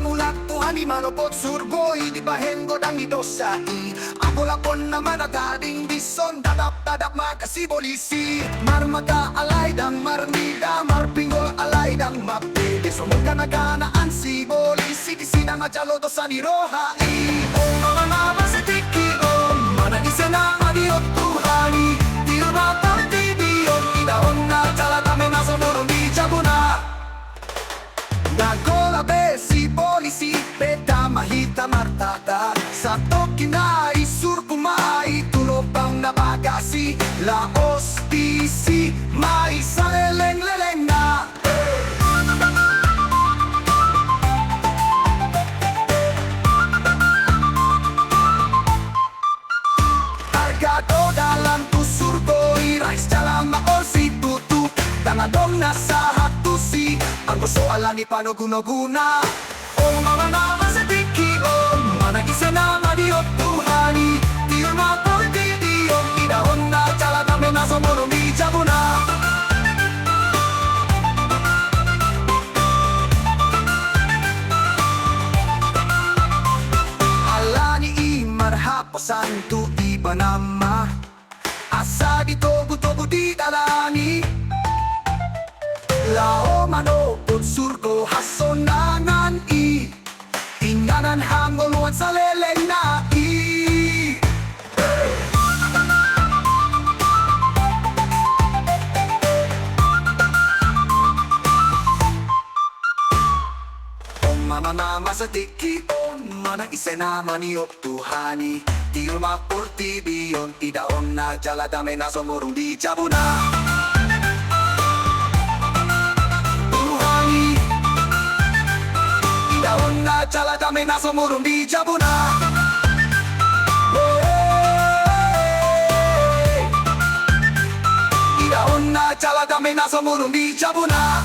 Pamulat Tuhani manopot surgoy, di bahen godang idosai. Apol-apol na managaling bison, dadap-dadap makasibolisi. Marmaga alay dang marmida, marpingol alay dang mapide. Sumagana-ganaan si bolisi, di sinang ajalo do sa nirohai. Om mga mabasitiki, om managisa na adiot Tuhani. Dirma partidiyon, idaon na talatame na sumurong di jabuna. Nagola be si polisi, peta mahita martata. Sa tokinai surpumai, tulopang nabagasi. Laos PC, may saleleng-leleng na. Argado dalam tusurgoy, rice dalam maosi tutup. Tangadong nasa hatusi, ang gusto alani panugunoguna. O mga namasatiki, o managisa na madiot Tuhani. Dirma portidiyong idahon na talatame na sumurong di jabuna. Alani imarhapasan tu iba nama. Asa dito buto di dalani. Lao mano surgo hasonangan i. Inganan hangoluan sa leleng na i. Om mama mama sa tiki om manang isena maniop Tuhani. Dirma portibiyon idaon na jaladame na sumurong di jabuna. Idaon na jaladame na sumurong di jabuna. Idaon na jaladame na sumurong di jabuna.